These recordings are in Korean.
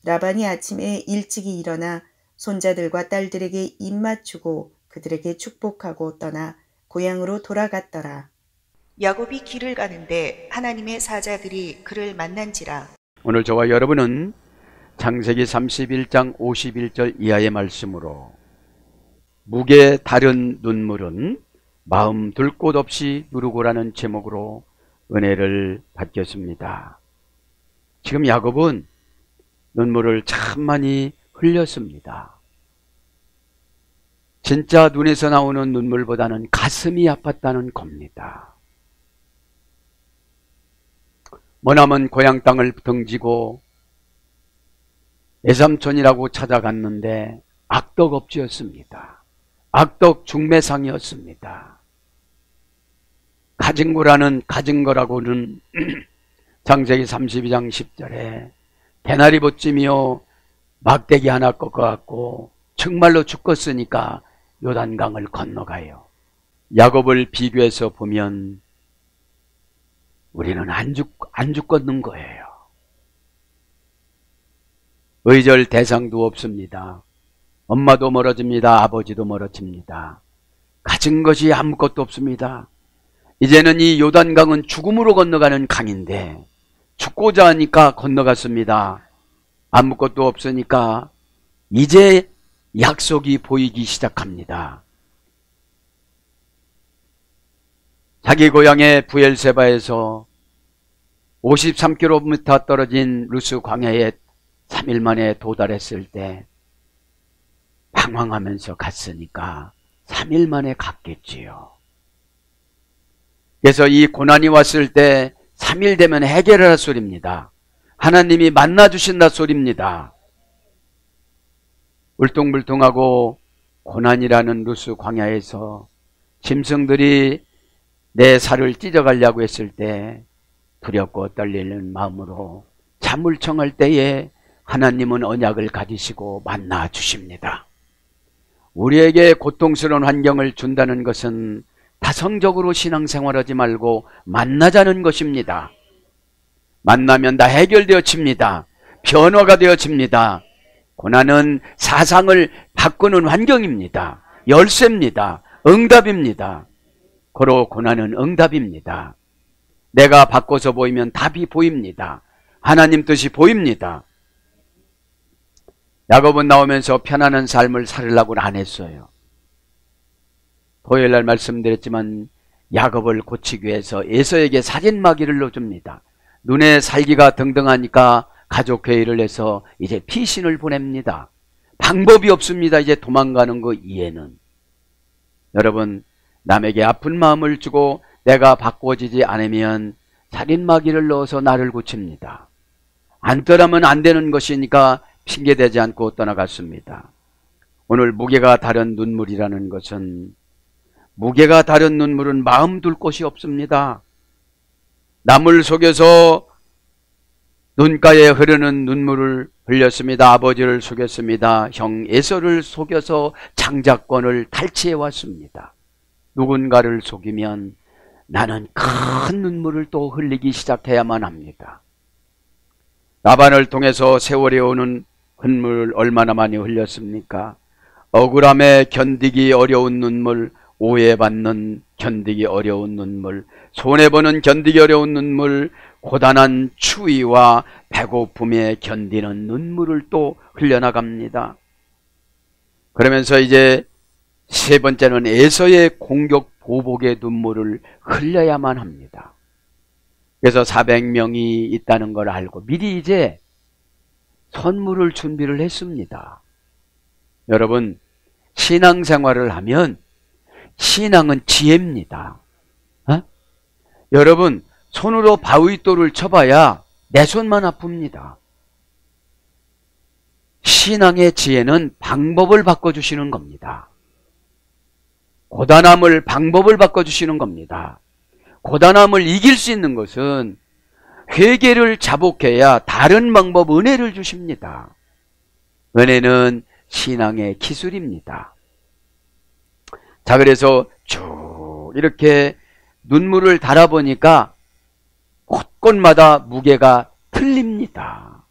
라반이 아침에 일찍이 일어나 손자들과 딸들에게 입맞추고 그들에게 축복하고 떠나 고향으로 돌아갔더라. 야곱이 길을 가는데 하나님의 사자들이 그를 만난지라. 오늘 저와 여러분은 창세기 31장 51절 이하의 말씀으로 묵의 다른 눈물은 마음 둘 곳 없이 누르고라는 제목으로 은혜를 받겠습니다. 지금 야곱은 눈물을 참 많이 흘렸습니다. 진짜 눈에서 나오는 눈물보다는 가슴이 아팠다는 겁니다. 머나먼 고향 땅을 등지고 애삼촌이라고 찾아갔는데 악덕업주였습니다. 악덕 중매상이었습니다. 가진 거라고는 창세기 32장 10절에 대나리 보찜이요 막대기 하나 꺾어갖고 정말로 죽었으니까 요단강을 건너가요. 야곱을 비교해서 보면 우리는 안 죽겠는 거예요. 의절 대상도 없습니다. 엄마도 멀어집니다. 아버지도 멀어집니다. 가진 것이 아무것도 없습니다. 이제는 이 요단강은 죽음으로 건너가는 강인데 죽고자 하니까 건너갔습니다. 아무것도 없으니까 이제 약속이 보이기 시작합니다. 자기 고향의 부엘세바에서 53km 떨어진 루스 광야에 3일 만에 도달했을 때 방황하면서 갔으니까 3일 만에 갔겠지요. 그래서 이 고난이 왔을 때 3일 되면 해결할 소리입니다. 하나님이 만나주신다 소리입니다. 울퉁불퉁하고 고난이라는 루스 광야에서 짐승들이 내 살을 찢어가려고 했을 때 두렵고 떨리는 마음으로 잠을 청할 때에 하나님은 언약을 가지시고 만나 주십니다. 우리에게 고통스러운 환경을 준다는 것은 다성적으로 신앙생활하지 말고 만나자는 것입니다. 만나면 다 해결되어집니다. 변화가 되어집니다. 고난은 사상을 바꾸는 환경입니다. 열쇠입니다. 응답입니다. 고로 고난은 응답입니다. 내가 바꿔서 보이면 답이 보입니다. 하나님 뜻이 보입니다. 야곱은 나오면서 편안한 삶을 살으려고는 안 했어요. 토요일날 말씀드렸지만 야곱을 고치기 위해서 에서에게 살인마귀를 넣어줍니다. 눈에 살기가 등등하니까 가족회의를 해서 이제 피신을 보냅니다. 방법이 없습니다. 이제 도망가는 거 이해는. 여러분, 남에게 아픈 마음을 주고 내가 바꿔지지 않으면 살인마귀를 넣어서 나를 고칩니다. 안 떠나면 안 되는 것이니까 핑계대지 않고 떠나갔습니다. 오늘 무게가 다른 눈물이라는 것은 무게가 다른 눈물은 마음 둘 곳이 없습니다. 남을 속여서 눈가에 흐르는 눈물을 흘렸습니다. 아버지를 속였습니다. 형 에서를 속여서 장자권을 탈취해 왔습니다. 누군가를 속이면 나는 큰 눈물을 또 흘리기 시작해야만 합니다. 라반을 통해서 세월이 오는 눈물 얼마나 많이 흘렸습니까? 억울함에 견디기 어려운 눈물, 오해받는 견디기 어려운 눈물, 손해보는 견디기 어려운 눈물, 고단한 추위와 배고픔에 견디는 눈물을 또 흘려나갑니다. 그러면서 이제 세 번째는 에서의 공격 보복의 눈물을 흘려야만 합니다. 그래서 400명이 있다는 걸 알고 미리 이제 선물을 준비를 했습니다. 여러분, 신앙생활을 하면 신앙은 지혜입니다. 여러분, 손으로 바위돌을 쳐봐야 내 손만 아픕니다. 신앙의 지혜는 방법을 바꿔주시는 겁니다. 고단함을 방법을 바꿔주시는 겁니다. 고단함을 이길 수 있는 것은 회개를 자복해야 다른 방법 은혜를 주십니다. 은혜는 신앙의 기술입니다. 자, 그래서 쭉 이렇게 눈물을 달아보니까 곳곳마다 무게가 틀립니다.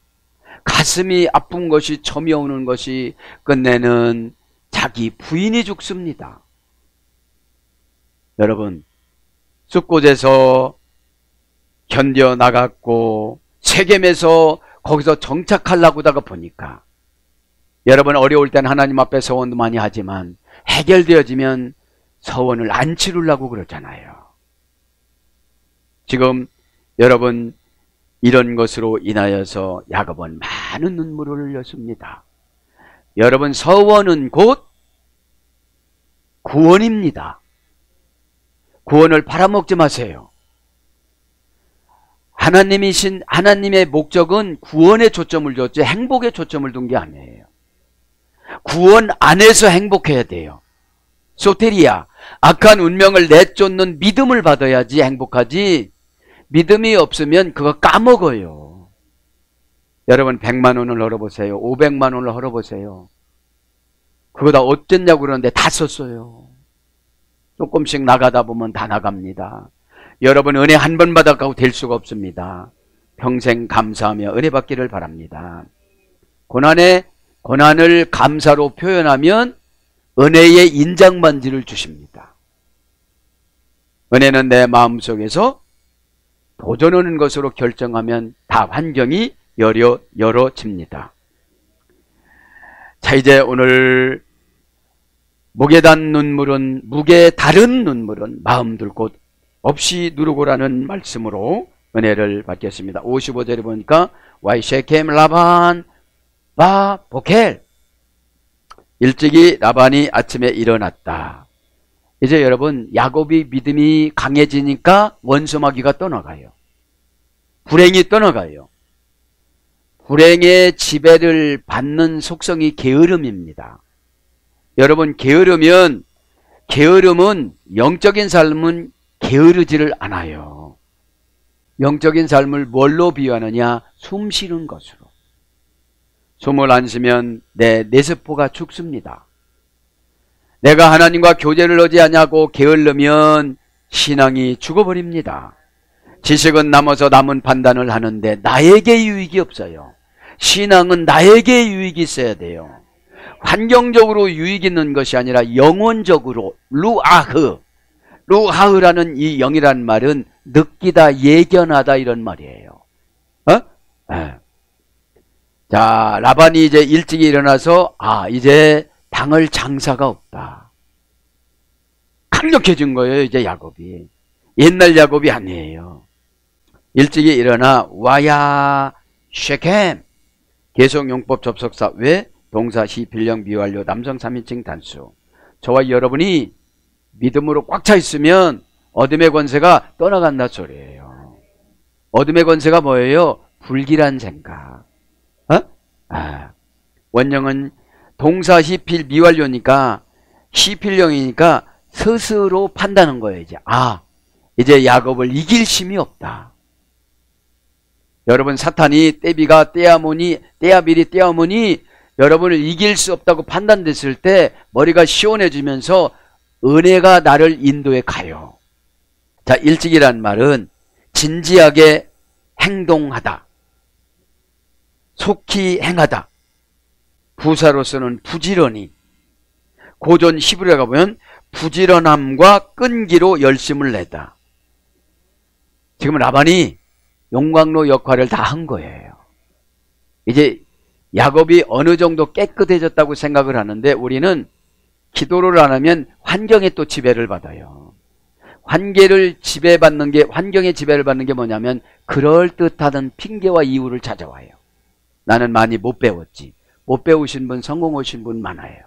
가슴이 아픈 것이 점이 오는 것이 끝내는 자기 부인이 죽습니다. 여러분, 숲곳에서 견뎌나갔고 세겜에서 거기서 정착하려고 하다가 보니까, 여러분 어려울 땐 하나님 앞에 서원도 많이 하지만 해결되어지면 서원을 안 치르려고 그러잖아요. 지금 여러분 이런 것으로 인하여서 야곱은 많은 눈물을 흘렸습니다. 여러분, 서원은 곧 구원입니다. 구원을 팔아먹지 마세요. 하나님의 목적은 구원에 초점을 줬지 행복에 초점을 둔 게 아니에요. 구원 안에서 행복해야 돼요. 소테리아, 악한 운명을 내쫓는 믿음을 받아야지 행복하지, 믿음이 없으면 그거 까먹어요. 여러분 100만 원을 벌어보세요. 500만 원을 벌어보세요. 그거 다 어쨌냐고 그러는데 다 썼어요. 조금씩 나가다 보면 다 나갑니다. 여러분 은혜 한 번 받아가고 될 수가 없습니다. 평생 감사하며 은혜 받기를 바랍니다. 고난을 감사로 표현하면 은혜의 인장반지를 주십니다. 은혜는 내 마음속에서 도전하는 것으로 결정하면 다 환경이 열어집니다. 자, 이제 오늘 목에 다른 눈물은 마음 둘 곳 없이 누르고라는 말씀으로 은혜를 받겠습니다. 55절에 보니까 와이 셰켐 라반 바 보켈, 일찍이 라반이 아침에 일어났다. 이제 여러분 야곱이 믿음이 강해지니까 원수마귀가 떠나가요. 불행이 떠나가요. 불행의 지배를 받는 속성이 게으름입니다. 여러분 게으름은 영적인 삶은 게으르지를 않아요. 영적인 삶을 뭘로 비유하느냐? 숨 쉬는 것으로. 숨을 안 쉬면 내 뇌세포가 죽습니다. 내가 하나님과 교제를 하지 않냐고 게을르면 신앙이 죽어버립니다. 지식은 남아서 남은 판단을 하는데 나에게 유익이 없어요. 신앙은 나에게 유익이 있어야 돼요. 환경적으로 유익 있는 것이 아니라 영혼적으로. 루아흐라는 이 영이란 말은 느끼다, 예견하다 이런 말이에요. 자, 라반이 이제 일찍 일어나서 이제 당할 장사가 없다. 강력해진 거예요, 이제 야곱이. 옛날 야곱이 아니에요. 일찍이 일어나 와야 쉐켐. 계속용법 접속사 왜? 동사 시 필령 미완료 남성 3인칭 단수. 저와 여러분이 믿음으로 꽉 차 있으면 어둠의 권세가 떠나간다 소리예요. 어둠의 권세가 뭐예요? 불길한 생각. 원형은 동사 시필 미완료니까 시필령이니까 스스로 판단한 거예요. 이제 야곱을 이길 힘이 없다. 여러분 사탄이 떼아밀이 여러분을 이길 수 없다고 판단됐을 때 머리가 시원해지면서 은혜가 나를 인도해 가요. 자, 일찍이란 말은 진지하게 행동하다, 속히 행하다. 부사로서는 부지런히. 고전 히브리어에 가보면 부지런함과 끈기로 열심을 내다. 지금 라반이 용광로 역할을 다 한 거예요. 이제 야곱이 어느 정도 깨끗해졌다고 생각을 하는데 우리는 기도를 안 하면 환경에 또 지배를 받아요. 환경의 지배를 받는 게 뭐냐면 그럴듯하던 핑계와 이유를 찾아와요. 나는 많이 못 배웠지. 못 배우신 분, 성공하신 분 많아요.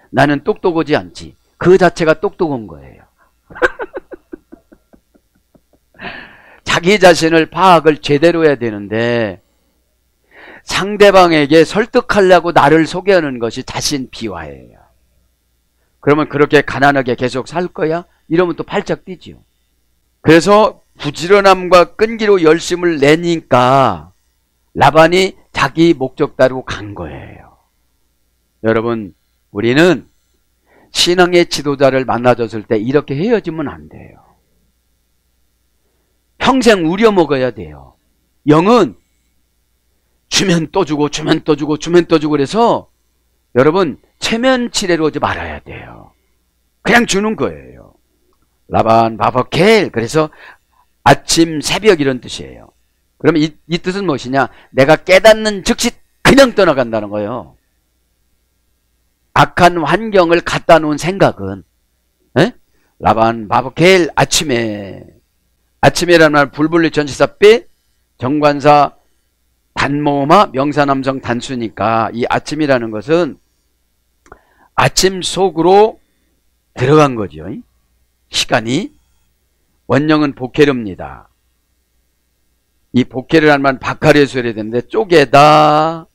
나는 똑똑하지 않지. 그 자체가 똑똑한 거예요. 자기 자신을 파악을 제대로 해야 되는데 상대방에게 설득하려고 나를 소개하는 것이 자신 비하예요. 그러면 그렇게 가난하게 계속 살 거야? 이러면 또 팔짝 뛰지요. 그래서 부지런함과 끈기로 열심을 내니까 라반이 자기 목적대로 간 거예요. 여러분, 우리는 신앙의 지도자를 만나줬을 때 이렇게 헤어지면 안 돼요. 평생 우려먹어야 돼요. 영은 주면 또 주고 주면 또 주고 주면 또 주고 그래서 여러분 체면치레로 오지 말아야 돼요. 그냥 주는 거예요. 라반 바버켈 그래서 아침 새벽 이런 뜻이에요. 그러면 이 뜻은 무엇이냐? 내가 깨닫는 즉시 그냥 떠나간다는 거예요. 악한 환경을 갖다 놓은 생각은 라반 바버켈 아침에라는 말 불불리 전치사 빼 정관사 단모마 명사남성 단수니까 이 아침이라는 것은 아침 속으로 들어간 거죠. 시간이 원형은 보케르입니다. 이 보케르라는 말은 바카리에서 해야 되는데 쪼개다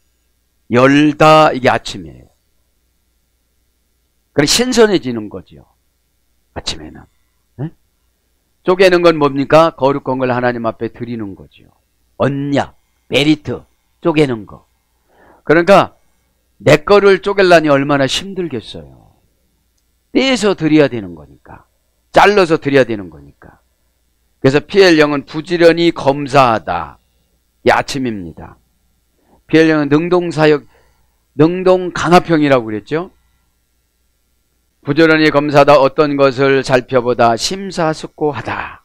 열다 이게 아침이에요. 그럼 신선해지는 거죠. 아침에는 쪼개는 건 뭡니까? 거룩한 걸 하나님 앞에 드리는 거죠. 언약 메리트 쪼개는 거. 그러니까 내 거를 쪼갤라니 얼마나 힘들겠어요. 떼서 드려야 되는 거니까. 잘라서 드려야 되는 거니까. 그래서 PL형은 부지런히 검사하다. 이 아침입니다. PL형은 능동강압형이라고 그랬죠. 부지런히 검사하다 어떤 것을 살펴보다 심사숙고하다.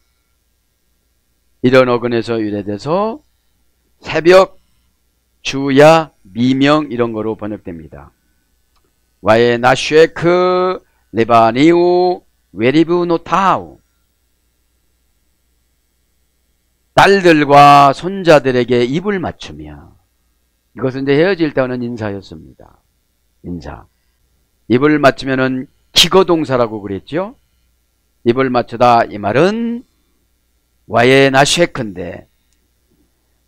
이런 어근에서 유래돼서 새벽, 주야, 미명 이런 거로 번역됩니다. 와에 나쉐크 레바니우 웨리브 노타우 딸들과 손자들에게 입을 맞추며 이것은 이제 헤어질 때 하는 인사였습니다. 인사. 입을 맞추면은 기거동사라고 그랬죠. 입을 맞추다 이 말은 와에 나쉐크인데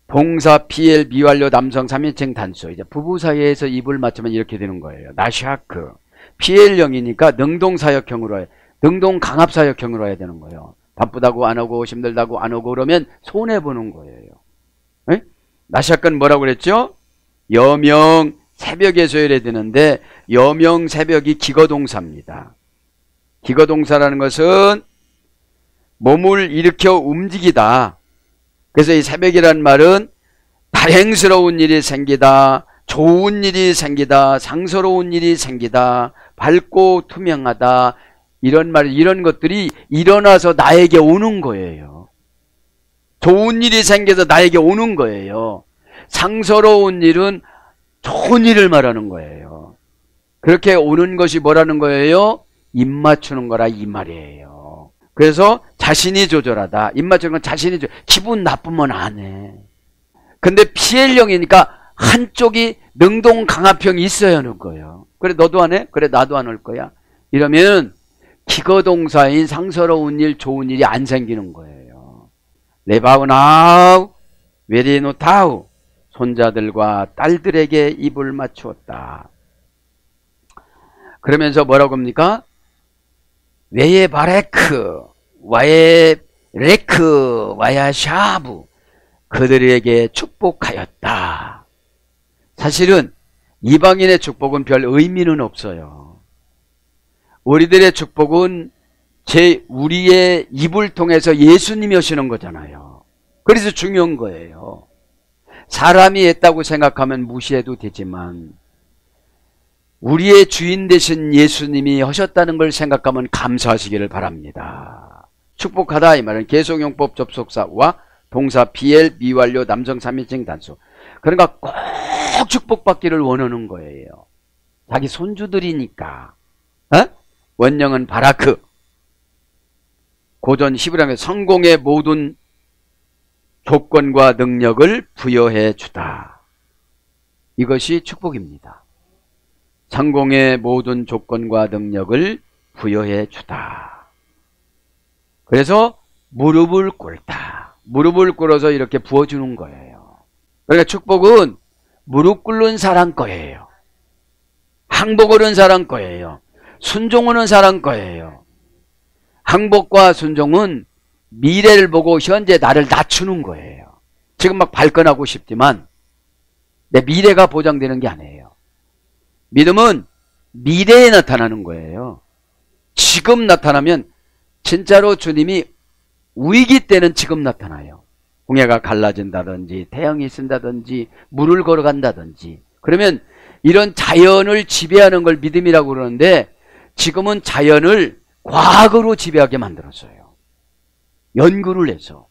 동사 PL 미완료 남성 3인칭 단수 이제 부부 사이에서 입을 맞추면 이렇게 되는 거예요. 나샤크 PL형이니까 능동사역형으로 해요. 능동강압사역형으로 해야 되는 거예요. 바쁘다고 안 오고 힘들다고 안 오고 그러면 손해보는 거예요. 에? 나샤크는 뭐라고 그랬죠? 여명 새벽에서 해야 되는데 여명 새벽이 기거동사입니다. 기거동사라는 것은 몸을 일으켜 움직이다. 그래서 이 새벽이라는 말은 다행스러운 일이 생기다, 좋은 일이 생기다, 상서로운 일이 생기다, 밝고 투명하다 이런 것들이 일어나서 나에게 오는 거예요. 좋은 일이 생겨서 나에게 오는 거예요. 상서로운 일은 좋은 일을 말하는 거예요. 그렇게 오는 것이 뭐라는 거예요? 입 맞추는 거라 이 말이에요. 그래서 자신이 조절하다. 입 맞추는 건 자신이 기분 나쁘면 안 해. 근데 PL형이니까 한쪽이 능동강압형이 있어야 하는 거예요. 그래 너도 안 해? 그래 나도 안 할 거야. 이러면 기거동사인 상서로운 일, 좋은 일이 안 생기는 거예요. 레바우나우 웨리노타우 손자들과 딸들에게 입을 맞추었다. 그러면서 뭐라고 합니까? 웨예 바레크 와예 레크 와야 샤브 그들에게 축복하였다. 사실은 이방인의 축복은 별 의미는 없어요. 우리들의 축복은 우리의 입을 통해서 예수님이 하시는 거잖아요. 그래서 중요한 거예요. 사람이 했다고 생각하면 무시해도 되지만 우리의 주인 되신 예수님이 하셨다는 걸 생각하면 감사하시기를 바랍니다. 축복하다 이 말은 계속용법 접속사와 동사 PL 미완료 남성 3인칭 단수. 그러니까 꼭 축복받기를 원하는 거예요. 자기 손주들이니까. 원형은 바라크. 고전 히브리어의 성공의 모든 조건과 능력을 부여해 주다. 이것이 축복입니다. 성공의 모든 조건과 능력을 부여해 주다. 그래서 무릎을 꿇다. 무릎을 꿇어서 이렇게 부어주는 거예요. 그러니까 축복은 무릎 꿇는 사람 거예요. 항복 오는 사람 거예요. 순종 오는 사람 거예요. 항복과 순종은 미래를 보고 현재 나를 낮추는 거예요. 지금 막 발끈하고 싶지만 내 미래가 보장되는 게 아니에요. 믿음은 미래에 나타나는 거예요. 지금 나타나면 진짜로 주님이 위기 때는 지금 나타나요. 홍해가 갈라진다든지 태양이 쓴다든지 물을 걸어간다든지. 그러면 이런 자연을 지배하는 걸 믿음이라고 그러는데 지금은 자연을 과학으로 지배하게 만들었어요. 연구를 해서.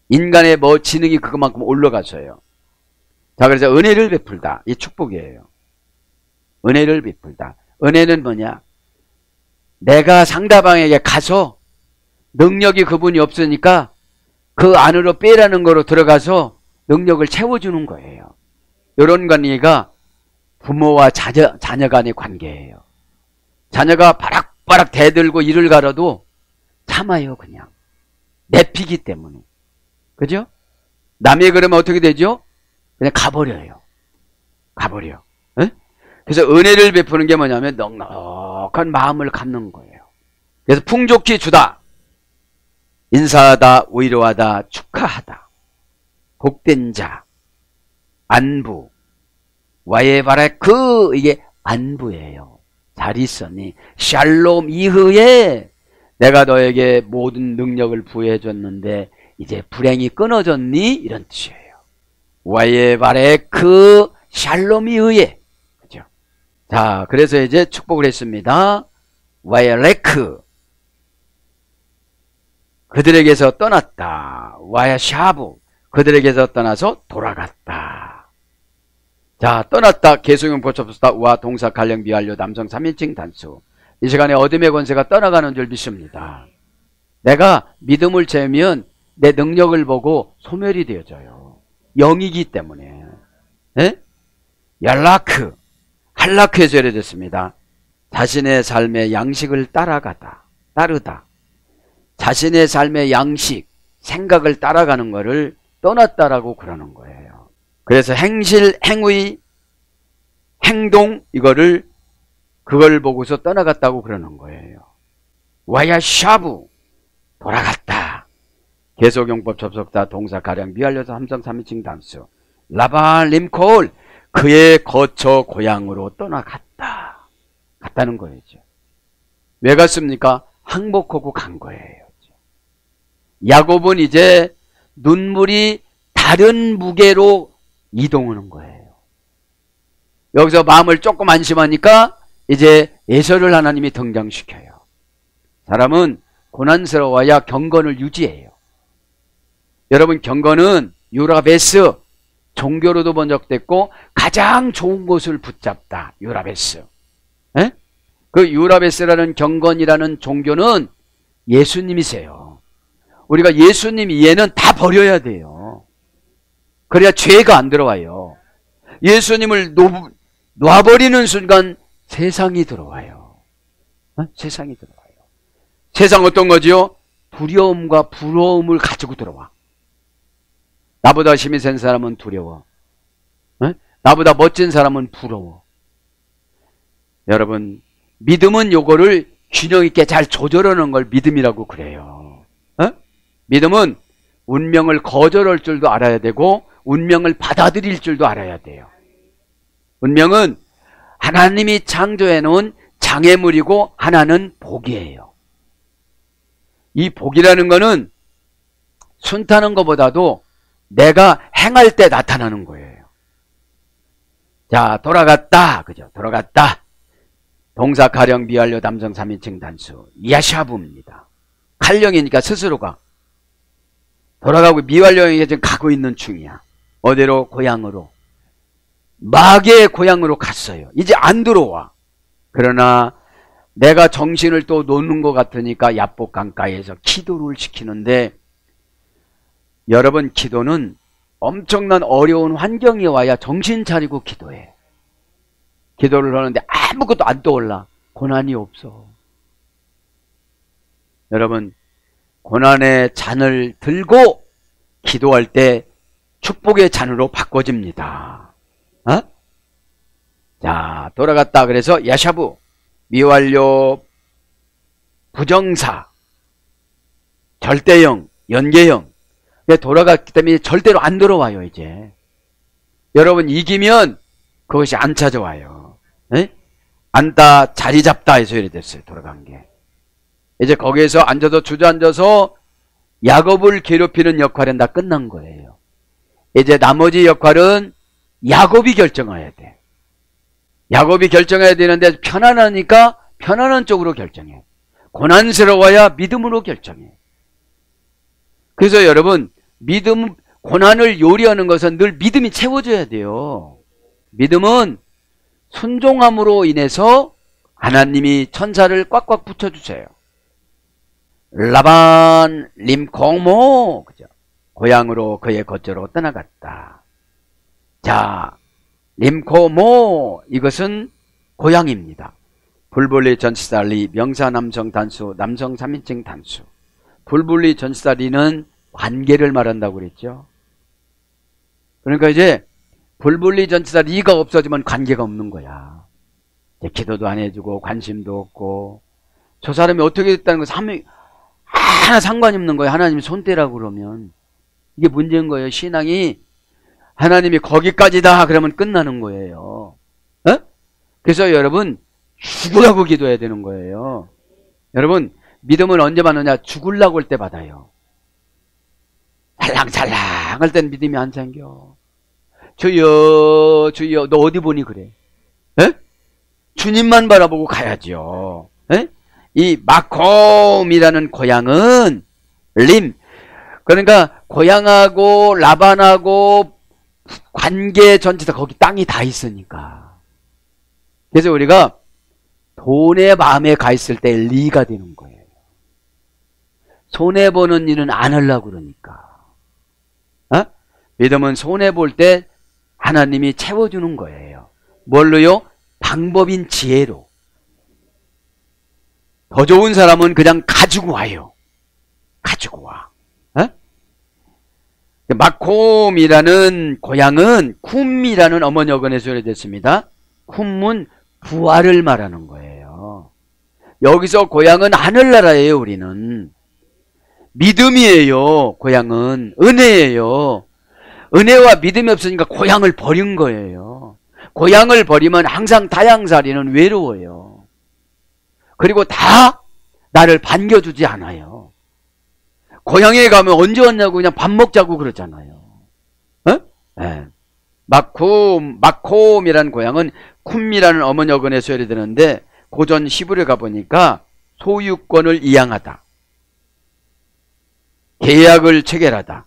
인간의 뭐 지능이 그것만큼 올라가서요. 자, 그래서 은혜를 베풀다. 이 축복이에요. 은혜를 베풀다. 은혜는 뭐냐? 내가 상대방에게 가서 능력이 그분이 없으니까 그 안으로 빼라는 거로 들어가서 능력을 채워주는 거예요. 이런 관계가 부모와 자녀 간의 관계예요. 자녀가 바락바락 대들고 이를 갈아도 참아요, 그냥. 내 피기 때문에. 그죠? 남이 그러면 어떻게 되죠? 그냥 가버려요. 가버려. 에? 그래서 은혜를 베푸는 게 뭐냐면 넉넉한 마음을 갖는 거예요. 그래서 풍족히 주다. 인사하다, 위로하다, 축하하다. 복된 자, 안부, 와예바레크, 이게 안부예요. 잘 있었니? 샬롬 이후에 내가 너에게 모든 능력을 부여해 줬는데 이제 불행이 끊어졌니? 이런 뜻이에요. 와예바레크 샬롬 이후에. 그죠? 자, 그래서 이제 축복을 했습니다. 와예레크. 그들에게서 떠났다. 와야샤브. 그들에게서 떠나서 돌아갔다. 자, 떠났다. 개수용 보초부스다. 와 동사 갈령 비완료 남성 3인칭 단수. 이 시간에 어둠의 권세가 떠나가는 줄 믿습니다. 내가 믿음을 재면 내 능력을 보고 소멸이 되어져요. 영이기 때문에. 네? yar라크. 할라크에서 예래됐습니다. 자신의 삶의 양식을 따라가다. 따르다. 자신의 삶의 양식, 생각을 따라가는 것을 떠났다라고 그러는 거예요. 그래서 행실, 행위, 행동 이거를 그걸 보고서 떠나갔다고 그러는 거예요. 와야샤브 돌아갔다. 계속용법 접속사 동사 가령 미완료사 함성 3인칭 단수. 라반 림콜 그의 거처 고향으로 떠나갔다. 갔다는 거예요. 왜 갔습니까? 항복하고 간 거예요. 야곱은 이제 눈물이 다른 무게로 이동하는 거예요. 여기서 마음을 조금 안심하니까 이제 예서를 하나님이 등장시켜요. 사람은 고난스러워야 경건을 유지해요. 여러분, 경건은 유라베스, 종교로도 번역됐고 가장 좋은 것을 붙잡다. 유라베스. 에? 그 유라베스라는 경건이라는 종교는 예수님이세요. 우리가 예수님 이해는 다 버려야 돼요. 그래야 죄가 안 들어와요. 예수님을 놔버리는 순간 세상이 들어와요. 세상이 들어와요. 세상 어떤 거지요? 두려움과 부러움을 가지고 들어와. 나보다 힘이 센 사람은 두려워. 나보다 멋진 사람은 부러워. 여러분, 믿음은 요거를 균형 있게 잘 조절하는 걸 믿음이라고 그래요. 믿음은 운명을 거절할 줄도 알아야 되고 운명을 받아들일 줄도 알아야 돼요. 운명은 하나님이 창조해 놓은 장애물이고 하나는 복이에요. 이 복이라는 거는 순탄한 것보다도 내가 행할 때 나타나는 거예요. 자, 돌아갔다. 그죠? 돌아갔다. 동사 가령 미완료 남성 3인칭 단수. 야샤브입니다. 칼령이니까 스스로가 돌아가고 미완료에게 지금 가고 있는 중이야. 어디로? 고향으로. 마귀의 고향으로 갔어요. 이제 안 들어와. 그러나 내가 정신을 또 놓는 것 같으니까 야복 강가에서 기도를 시키는데, 여러분, 기도는 엄청난 어려운 환경이 와야 정신 차리고 기도해. 기도를 하는데 아무것도 안 떠올라. 고난이 없어. 여러분, 고난의 잔을 들고 기도할 때 축복의 잔으로 바꿔집니다. 자, 돌아갔다. 그래서 야샤부, 미완료, 부정사, 절대형, 연계형. 돌아갔기 때문에 절대로 안 들어와요, 이제. 여러분, 이기면 그것이 안 찾아와요. 앉다, 자리 잡다 해서 이래 됐어요, 돌아간 게. 이제 거기에서 앉아서 주저앉아서 야곱을 괴롭히는 역할은 다 끝난 거예요. 이제 나머지 역할은 야곱이 결정해야 돼. 야곱이 결정해야 되는데 편안하니까 편안한 쪽으로 결정해. 고난스러워야 믿음으로 결정해. 그래서 여러분, 믿음, 고난을 요리하는 것은 늘 믿음이 채워져야 돼요. 믿음은 순종함으로 인해서 하나님이 천사를 꽉꽉 붙여주세요. 라반 림콩모, 그죠? 고향으로 그의 거처로 떠나갔다. 자, 림코모, 이것은 고향입니다. 불불리 전치사리, 명사 남성 단수, 남성 3인칭 단수. 불불리 전치사리는 관계를 말한다고 그랬죠. 그러니까 이제 불불리 전치사리가 없어지면 관계가 없는 거야. 이제 기도도 안 해주고 관심도 없고, 저 사람이 어떻게 됐다는 거 하나 상관이 없는 거예요. 하나님이 손대라고 그러면. 이게 문제인 거예요. 신앙이 하나님이 거기까지다 그러면 끝나는 거예요. 어? 그래서 여러분, 죽으라고 기도해야 되는 거예요. 여러분, 믿음은 언제 받느냐? 죽으려고 할 때 받아요. 찰랑찰랑 할 땐 믿음이 안 생겨. 주여 주여, 너 어디 보니 그래? 에? 주님만 바라보고 가야죠. 에? 이 마콤이라는 고향은 림, 그러니까 고향하고 라반하고 관계 전체 다 거기 땅이 다 있으니까. 그래서 우리가 돈의 마음에 가 있을 때 리가 되는 거예요. 손해보는 일은 안 하려고 그러니까. 어? 믿음은 손해볼 때 하나님이 채워주는 거예요. 뭘로요? 방법인 지혜로. 더 좋은 사람은 그냥 가지고 와요. 가지고 와. 어? 마콤이라는 고향은 쿰이라는 어머니 어근에서 오래됐습니다. 쿰은 부활을 말하는 거예요. 여기서 고향은 하늘나라예요. 우리는 믿음이에요. 고향은 은혜예요. 은혜와 믿음이 없으니까 고향을 버린 거예요. 고향을 버리면 항상 타향살이는 외로워요. 그리고 다 나를 반겨주지 않아요. 고향에 가면 언제 왔냐고 그냥 밥 먹자고 그러잖아요. 어? 네. 마콤이라는 고향은 쿰이라는 어머니 어근에서 소리되는데 고전 히브리에 가보니까 소유권을 이양하다, 계약을 체결하다,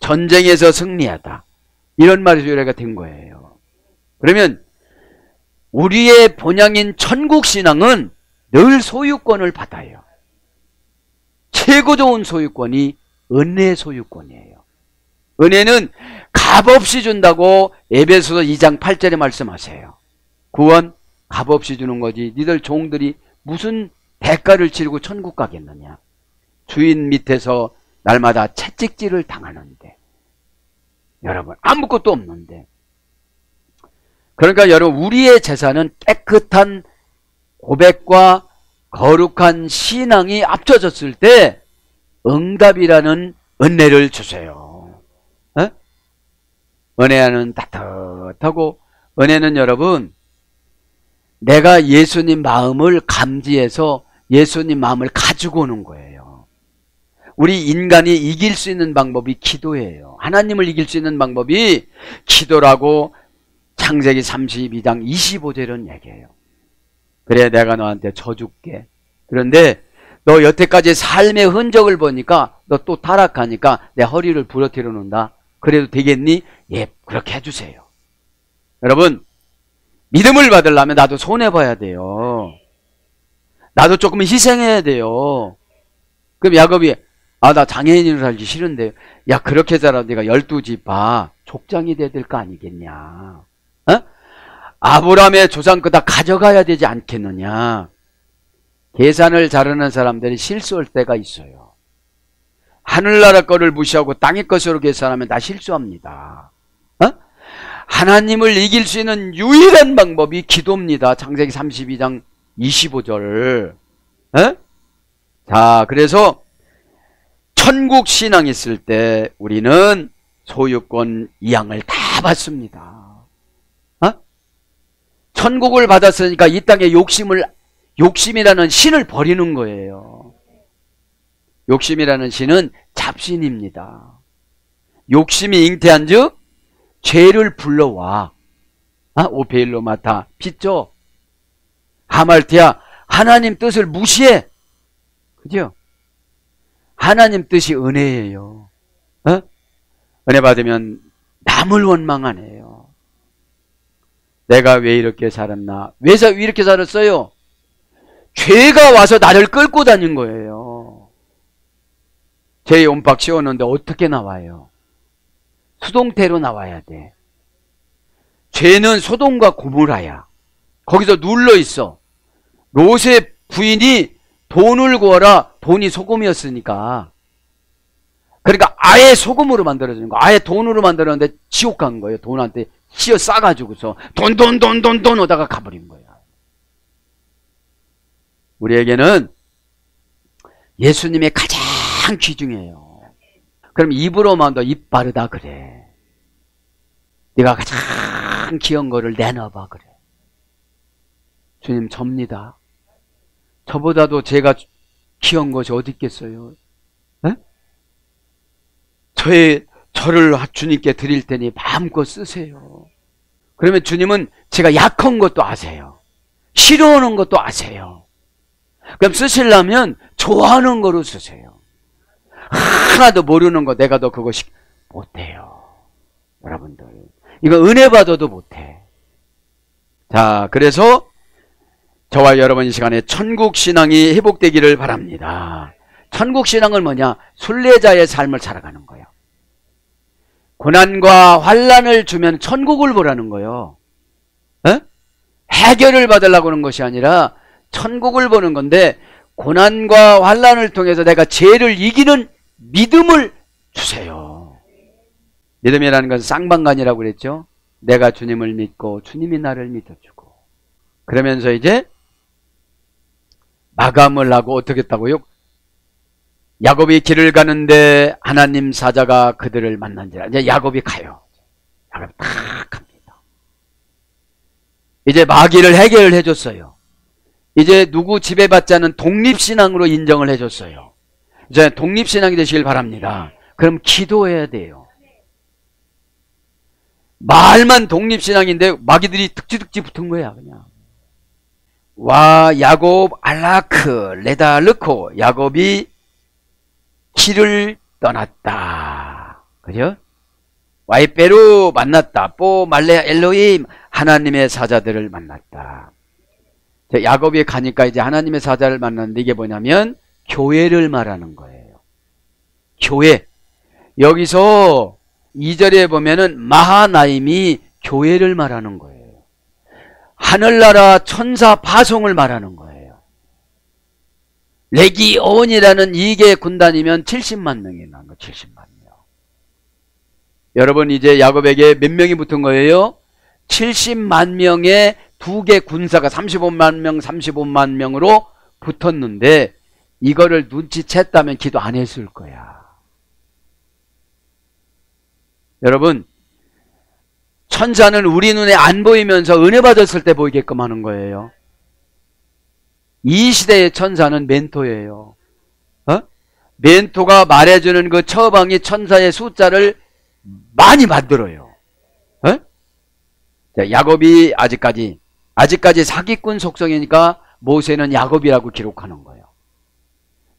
전쟁에서 승리하다, 이런 말이 소리가 된 거예요. 그러면 우리의 본향인 천국신앙은 늘 소유권을 받아요. 최고 좋은 소유권이 은혜 소유권이에요. 은혜는 값없이 준다고 에베소서 2장 8절에 말씀하세요. 구원 값없이 주는 거지. 니들 종들이 무슨 대가를 치르고 천국 가겠느냐. 주인 밑에서 날마다 채찍질을 당하는데, 여러분 아무것도 없는데. 그러니까 여러분, 우리의 재산은 깨끗한 고백과 거룩한 신앙이 합쳐졌을 때 응답이라는 은혜를 주세요. 에? 은혜는 따뜻하고, 은혜는 여러분, 내가 예수님 마음을 감지해서 예수님 마음을 가지고 오는 거예요. 우리 인간이 이길 수 있는 방법이 기도예요. 하나님을 이길 수 있는 방법이 기도라고 창세기 32장 25절은 얘기해요. 그래 내가 너한테 져줄게. 그런데 너 여태까지 삶의 흔적을 보니까 너 또 타락하니까 내 허리를 부러뜨려 놓는다. 그래도 되겠니? 예, 그렇게 해주세요. 여러분, 믿음을 받으려면 나도 손해봐야 돼요. 나도 조금 희생해야 돼요. 그럼 야곱이 나 장애인으로 살기 싫은데, 야 그렇게 살아도 내가 12집 봐 족장이 돼야 될 거 아니겠냐. 어? 아브라함의 조상 거 다 가져가야 되지 않겠느냐. 계산을 잘하는 사람들이 실수할 때가 있어요. 하늘나라 거를 무시하고 땅의 것으로 계산하면 다 실수합니다. 어? 하나님을 이길 수 있는 유일한 방법이 기도입니다. 창세기 32장 25절. 어? 자, 그래서 천국 신앙 있을 때 우리는 소유권 이양을 다 받습니다. 어? 천국을 받았으니까 이 땅에 욕심이라는 신을 버리는 거예요. 욕심이라는 시는 잡신입니다. 욕심이 잉태한 즉 죄를 불러와. 오페일로마타 빚죠. 하말티야, 하나님 뜻을 무시해. 그죠? 하나님 뜻이 은혜예요. 은혜 받으면 남을 원망 안 해요. 내가 왜 이렇게 살았나? 왜 이렇게 살았어요? 죄가 와서 나를 끌고 다닌 거예요. 죄의 옴박 씌웠는데 어떻게 나와요? 수동태로 나와야 돼. 죄는 소돔과 고모라야. 거기서 눌러 있어. 롯의 부인이 돈을 구하라. 돈이 소금이었으니까. 그러니까 아예 소금으로 만들어주는 거. 아예 돈으로 만들었는데 지옥 간 거예요. 돈한테 씌어 싸가지고서 돈 오다가 가버린 거야. 우리에게는 예수님의 가장 귀중해요. 그럼 입으로만 더 입 바르다 그래. 네가 가장 귀한 거를 내놔봐 그래. 주님 접니다. 저보다도 제가 귀한 것이 어디 있겠어요? 에? 저를 주님께 드릴 테니 마음껏 쓰세요. 그러면 주님은 제가 약한 것도 아세요. 싫어하는 것도 아세요. 그럼 쓰시려면 좋아하는 거로 쓰세요. 하나도 모르는 거 내가 더 그거 못해요. 여러분들 이거 은혜 받아도 못해. 자, 그래서 저와 여러분 이 시간에 천국신앙이 회복되기를 바랍니다. 천국신앙은 뭐냐? 순례자의 삶을 살아가는 거예요. 고난과 환난을 주면 천국을 보라는 거예요. 해결을 받으려고 하는 것이 아니라 천국을 보는 건데, 고난과 환난을 통해서 내가 죄를 이기는 믿음을 주세요. 믿음이라는 것은 쌍방간이라고 그랬죠. 내가 주님을 믿고 주님이 나를 믿어주고. 그러면서 이제 마감을 하고 어떻게 했다고요? 야곱이 길을 가는데 하나님 사자가 그들을 만난지라. 이제 야곱이 가요. 야곱이 딱 갑니다. 이제 마귀를 해결을 해줬어요. 이제 누구 지배받지 않은 독립신앙으로 인정을 해줬어요. 이제 독립신앙이 되시길 바랍니다. 그럼 기도해야 돼요. 말만 독립신앙인데 마귀들이 득지득지 붙은 거야 그냥. 와 야곱 알라크 레달르코. 야곱이 길을 떠났다. 그죠? 와이페루 만났다. 뽀 말레 엘로임 하나님의 사자들을 만났다. 야곱이 가니까 이제 하나님의 사자를 만났는데 이게 뭐냐면 교회를 말하는 거예요. 교회. 여기서 2절에 보면은 마하나임이 교회를 말하는 거예요. 하늘나라 천사 파송을 말하는 거예요. 레기온이라는 2개 군단이면 70만 명이 나온 거. 70만 명. 여러분 이제 야곱에게 몇 명이 붙은 거예요? 70만 명의 2개 군사가 35만 명 35만 명으로 붙었는데 이거를 눈치챘다면 기도 안 했을 거야. 여러분 천사는 우리 눈에 안 보이면서 은혜 받았을 때 보이게끔 하는 거예요. 이 시대의 천사는 멘토예요. 멘토가 말해주는 그 처방이 천사의 숫자를 많이 만들어요. 자, 야곱이 아직까지 사기꾼 속성이니까 모세는 야곱이라고 기록하는 거예요.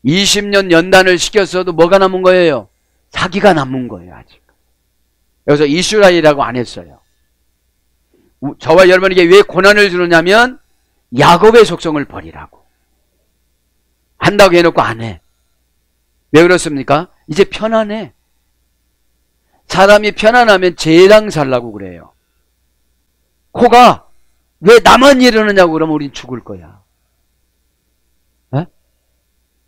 20년 연단을 시켰어도 뭐가 남은 거예요? 사기가 남은 거예요. 아직. 여기서 이스라엘이라고 안 했어요. 저와 여러분에게 왜 고난을 주느냐면 야곱의 속성을 버리라고. 한다고 해놓고 안 해. 왜 그렇습니까? 이제 편안해. 사람이 편안하면 쟤랑 살라고 그래요. 코가 왜 나만 이러느냐고 그러면 우린 죽을 거야.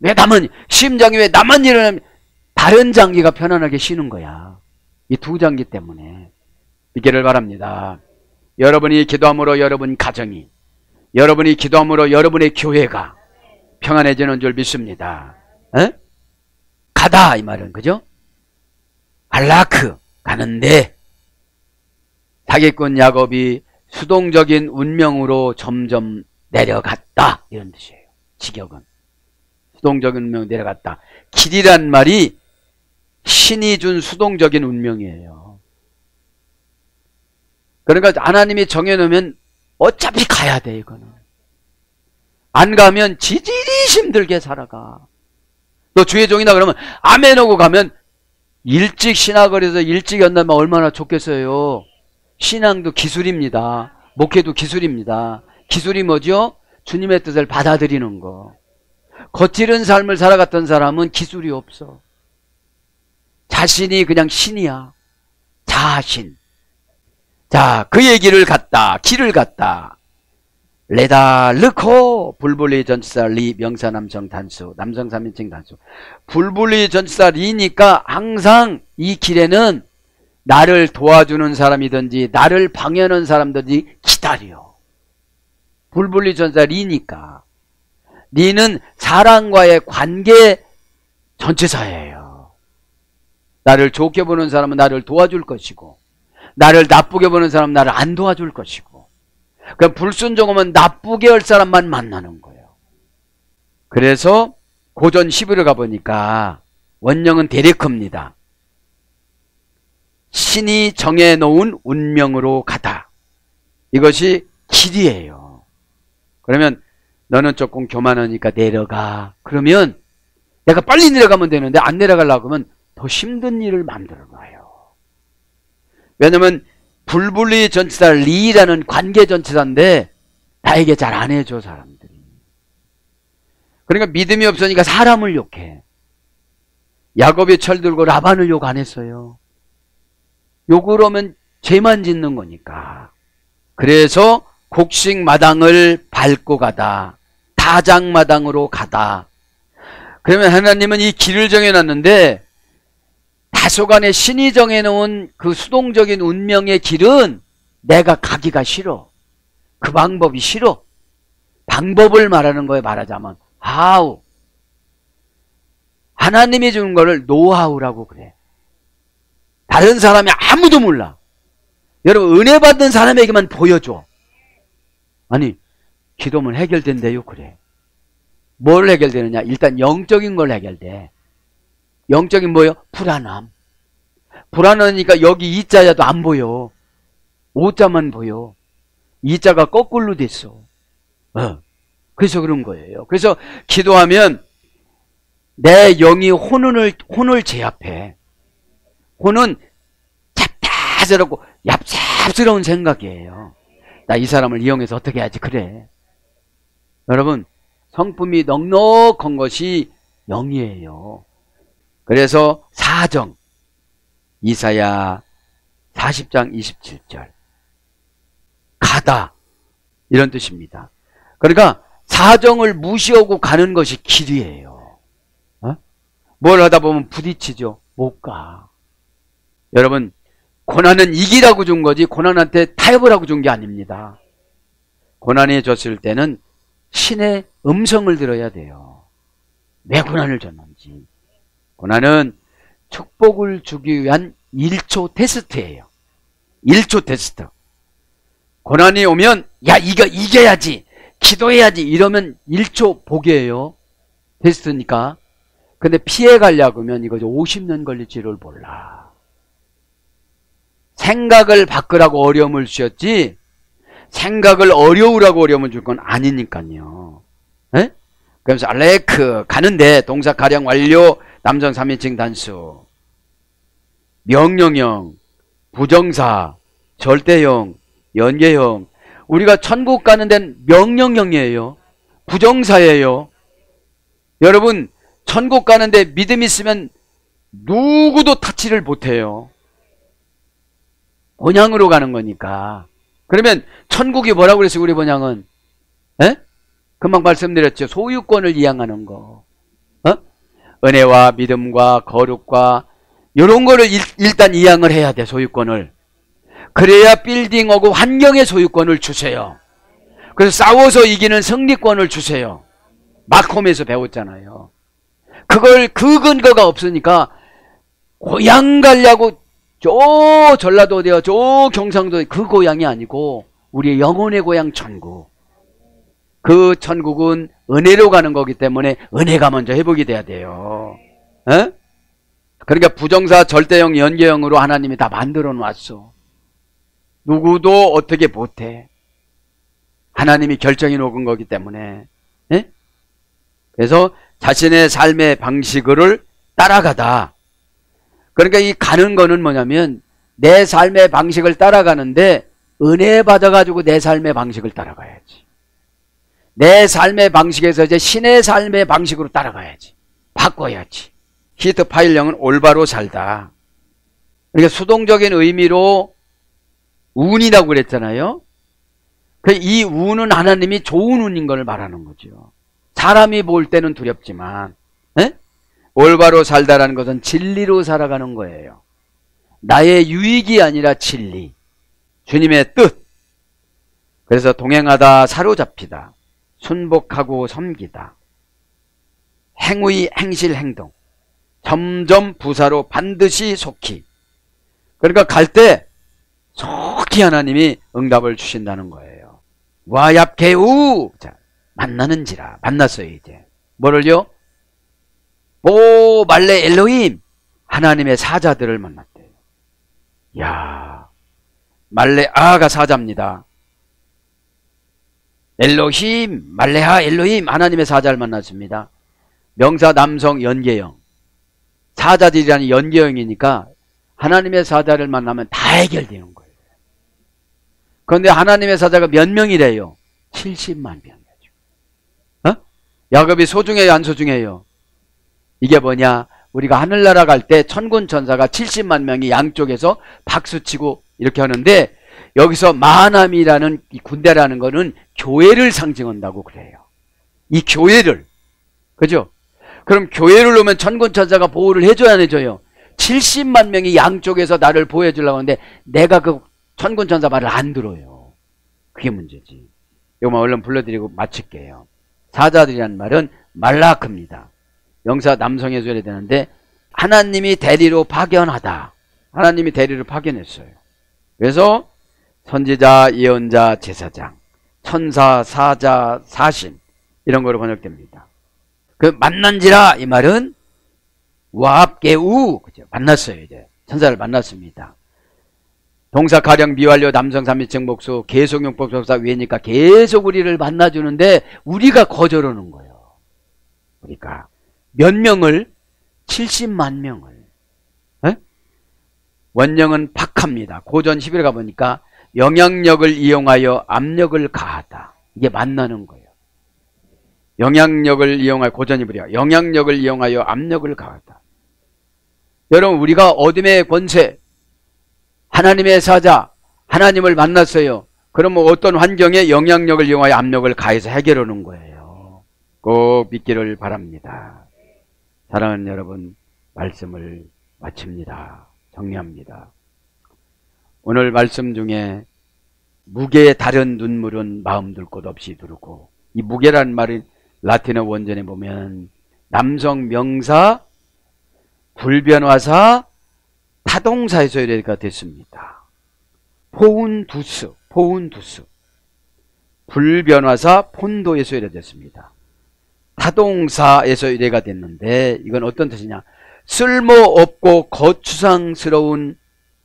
왜 나만, 심장이 왜 나만 이러냐면 다른 장기가 편안하게 쉬는 거야. 이 두 장기 때문에. 믿기를 바랍니다. 여러분이 기도함으로 여러분 가정이, 여러분이 기도함으로 여러분의 교회가 평안해지는 줄 믿습니다. 가다 이 말은 그죠? 알라크 가는데 사기꾼 야곱이 수동적인 운명으로 점점 내려갔다 이런 뜻이에요. 직역은 수동적인 운명 내려갔다. 길이란 말이 신이 준 수동적인 운명이에요. 그러니까 하나님이 정해놓으면 어차피 가야 돼. 이거는 안 가면 지질이 힘들게 살아가. 너 주의 종이다 그러면 아멘 하고 가면 일찍 신학을해서 일찍 연다면 얼마나 좋겠어요. 신앙도 기술입니다. 목회도 기술입니다. 기술이 뭐죠? 주님의 뜻을 받아들이는 거. 거칠은 삶을 살아갔던 사람은 기술이 없어. 자신이 그냥 신이야. 자신. 자, 그의 길을 갔다. 길을 갔다. 레다 르코 불불리 전치사 리 명사 남성 단수 남성 3인칭 단수. 불불리 전치사 리니까 항상 이 길에는 나를 도와주는 사람이든지 나를 방해하는 사람들이 기다려. 불불리 전치사 리니까. 리는 사람과의 관계 전체사예요. 나를 좋게 보는 사람은 나를 도와줄 것이고 나를 나쁘게 보는 사람은 나를 안 도와줄 것이고. 그럼 불순종하면 나쁘게 할 사람만 만나는 거예요. 그래서 고전 11을 가보니까 원령은 데레크입니다. 신이 정해놓은 운명으로 가다. 이것이 길이에요. 그러면 너는 조금 교만하니까 내려가. 그러면 내가 빨리 내려가면 되는데 안 내려가려고 하면 더 힘든 일을 만들어놔요. 왜냐면 불불리 전치사 리라는 관계 전치사인데 나에게 잘 안 해줘 사람들이. 그러니까 믿음이 없으니까 사람을 욕해. 야곱이 철들고 라반을 욕 안 했어요. 욕을 하면 죄만 짓는 거니까. 그래서 곡식마당을 밟고 가다. 다장마당으로 가다. 그러면 하나님은 이 길을 정해놨는데 다소간에 신이 정해놓은 그 수동적인 운명의 길은 내가 가기가 싫어. 그 방법이 싫어. 방법을 말하는 거에 말하자면 how. 하나님이 주는 거를 노하우라고 그래. 다른 사람이 아무도 몰라. 여러분 은혜 받는 사람에게만 보여줘. 아니 기도면 해결된대요. 그래. 뭘 해결되느냐. 일단 영적인 걸 해결돼. 영적인 뭐예요? 불안함. 불안하니까 여기 이자야도 안 보여. 오자만 보여. 이자가 거꾸로 됐어. 그래서 그런 거예요. 그래서 기도하면 내 영이 혼을 제압해. 혼은 잡다스럽고 얍삽스러운 생각이에요. 나 이 사람을 이용해서 어떻게 해야지. 그래. 여러분 성품이 넉넉한 것이 영이에요. 그래서 사정, 이사야 40장 27절 가다 이런 뜻입니다. 그러니까 사정을 무시하고 가는 것이 길이에요. 뭘 하다 보면 부딪히죠. 못 가. 여러분 고난은 이기라고 준 거지 고난한테 타협을 하고 준 게 아닙니다. 고난이 줬을 때는 신의 음성을 들어야 돼요. 왜 고난을 줬는지. 고난은 축복을 주기 위한 1초 테스트예요. 1초 테스트. 고난이 오면 야 이거 이겨야지. 기도해야지. 이러면 1초 복이에요. 테스트니까. 근데 피해가려고 하면 이거 50년 걸릴지를 몰라. 생각을 바꾸라고 어려움을 주셨지 생각을 어려우라고 어려움을 줄 건 아니니까요. 에? 그래서 알레크 가는데 동사 가령 완료 남성 3인칭 단수 명령형 부정사 절대형 연계형. 우리가 천국 가는 데는 명령형이에요. 부정사예요. 여러분 천국 가는데 믿음 있으면 누구도 타치를 못해요. 본향으로 가는 거니까. 그러면 천국이 뭐라고 그랬어요? 우리 본향은 금방 말씀드렸죠. 소유권을 이양하는 거. 은혜와 믿음과 거룩과 이런 거를 일단 이양을 해야 돼. 소유권을. 그래야 빌딩하고 환경의 소유권을 주세요. 그래서 싸워서 이기는 승리권을 주세요. 마콤에서 배웠잖아요. 그 근거가 없으니까 고향 가려고 저 전라도 어디야 저 경상도 그 고향이 아니고 우리의 영혼의 고향 천국. 그 천국은 은혜로 가는 거기 때문에 은혜가 먼저 회복이 돼야 돼요. 에? 그러니까 부정사, 절대형, 연계형으로 하나님이 다 만들어 놨어. 누구도 어떻게 못해. 하나님이 결정해 놓은 거기 때문에. 에? 그래서 자신의 삶의 방식을 따라가다. 그러니까 이 가는 거는 뭐냐면 내 삶의 방식을 따라가는데 은혜 받아가지고 내 삶의 방식을 따라가야지. 내 삶의 방식에서 이제 신의 삶의 방식으로 따라가야지. 바꿔야지. 히트 파일령은 올바로 살다. 그러니까 수동적인 의미로 운이라고 그랬잖아요. 이 운은 하나님이 좋은 운인 걸 말하는 거죠. 사람이 볼 때는 두렵지만 에? 올바로 살다라는 것은 진리로 살아가는 거예요. 나의 유익이 아니라 진리. 주님의 뜻. 그래서 동행하다 사로잡히다. 순복하고 섬기다. 행의 행실 행동. 점점 부사로 반드시 속히. 그러니까 갈 때 속히 하나님이 응답을 주신다는 거예요. 와얍개우. 자, 만나는지라. 만났어요 이제. 뭐를요? 오 말레 엘로힘. 하나님의 사자들을 만났대요. 야, 말레아가 사자입니다. 엘로힘, 말레아 엘로힘. 하나님의 사자를 만났습니다. 명사 남성 연계형. 사자들이라는 연계형이니까 하나님의 사자를 만나면 다 해결되는 거예요. 그런데 하나님의 사자가 몇 명이래요? 70만 명이죠. 어? 야곱이 소중해요, 안 소중해요? 이게 뭐냐? 우리가 하늘나라 갈 때 천군 천사가 70만 명이 양쪽에서 박수치고 이렇게 하는데 여기서 마하남이라는 이 군대라는 거는 교회를 상징한다고 그래요. 이 교회를. 그죠? 그럼 교회를 오면 천군 천사가 보호를 해줘야 안 해줘요? 70만 명이 양쪽에서 나를 보호해주려고 하는데 내가 그 천군 천사 말을 안 들어요. 그게 문제지. 이거만 얼른 불러드리고 마칠게요. 사자들이라는 말은 말라크입니다. 명사 남성에 줘야 되는데 하나님이 대리로 파견하다. 하나님이 대리로 파견했어요. 그래서 선지자, 예언자, 제사장, 천사, 사자, 사신 이런 거로 번역됩니다. 그 만난지라 이 말은 와합개우. 그죠? 만났어요. 이제 천사를 만났습니다. 동사 가령 미완료 남성 삼위층 목수 계속용법 접사 위니까 계속 우리를 만나주는데 우리가 거절하는 거예요. 그러니까 몇 명을? 70만 명을. 에? 원령은 박합니다. 고전 11에 가보니까 영향력을 이용하여 압력을 가하다. 이게 만나는 거예요. 영향력을 이용하여, 고전이 뭐야? 영향력을 이용하여 압력을 가하다. 여러분, 우리가 어둠의 권세, 하나님의 사자, 하나님을 만났어요. 그러면 어떤 환경에 영향력을 이용하여 압력을 가해서 해결하는 거예요. 꼭 믿기를 바랍니다. 사랑하는 여러분, 말씀을 마칩니다. 정리합니다. 오늘 말씀 중에 무게의 다른 눈물은 마음 둘 곳 없이 두르고, 이 무게라는 말은 라틴어 원전에 보면 남성 명사, 불변화사, 타동사에서 이래가 됐습니다. 포운두스, 포운두스. 불변화사 폰도에서 이래 됐습니다. 타동사에서 이래가 됐는데 이건 어떤 뜻이냐? 쓸모없고 거추장스러운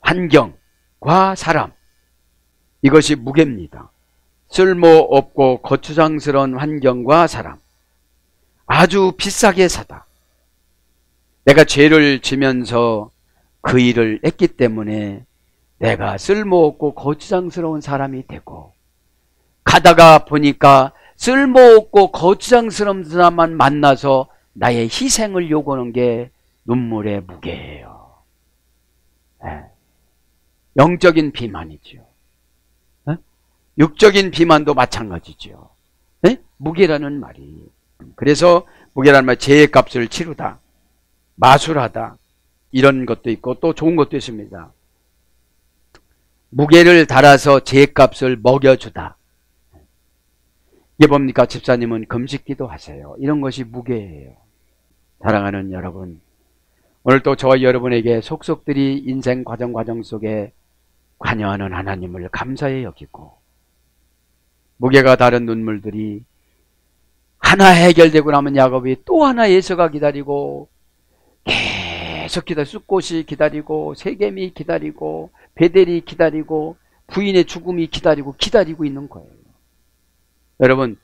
환경과 사람. 이것이 무게입니다. 쓸모없고 거추장스러운 환경과 사람. 아주 비싸게 사다. 내가 죄를 지면서 그 일을 했기 때문에 내가 쓸모없고 거추장스러운 사람이 되고, 가다가 보니까 쓸모없고 거추장스러운 사람만 만나서 나의 희생을 요구하는 게 눈물의 무게예요. 네. 영적인 비만이죠. 네? 육적인 비만도 마찬가지죠. 네? 무게라는 말이. 그래서 무게라는 말, 죄의 값을 치르다, 마술하다, 이런 것도 있고 또 좋은 것도 있습니다. 무게를 달아서 죄값을 먹여주다. 이게 뭡니까? 집사님은 금식기도 하세요. 이런 것이 무게예요. 사랑하는 여러분, 오늘 또 저와 여러분에게 속속들이 인생 과정 속에 관여하는 하나님을 감사히 여기고, 무게가 다른 눈물들이 하나 해결되고 나면 야곱이 또 하나 에서가 기다리고 계속 기다리고 숫곳이 기다리고 세겜이 기다리고 베델이 기다리고 부인의 죽음이 기다리고 있는 거예요. 여러분,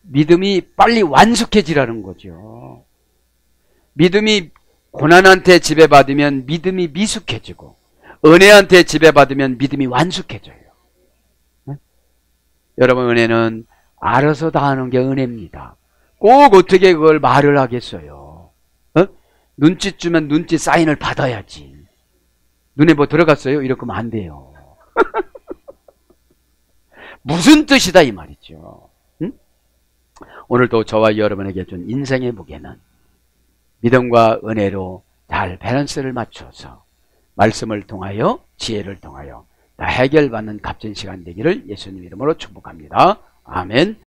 믿음이 빨리 완숙해지라는 거죠. 믿음이 고난한테 지배받으면 믿음이 미숙해지고 은혜한테 지배받으면 믿음이 완숙해져요. 네? 여러분, 은혜는 알아서 다 하는 게 은혜입니다. 꼭 어떻게 그걸 말을 하겠어요. 어? 눈짓 주면 눈짓 사인을 받아야지. 눈에 뭐 들어갔어요? 이렇게 하면 안 돼요. 무슨 뜻이다 이 말이죠. 응? 오늘도 저와 여러분에게 준 인생의 무게는 믿음과 은혜로 잘 밸런스를 맞춰서 말씀을 통하여 지혜를 통하여 다 해결받는 값진 시간 되기를 예수님 이름으로 축복합니다. 아멘.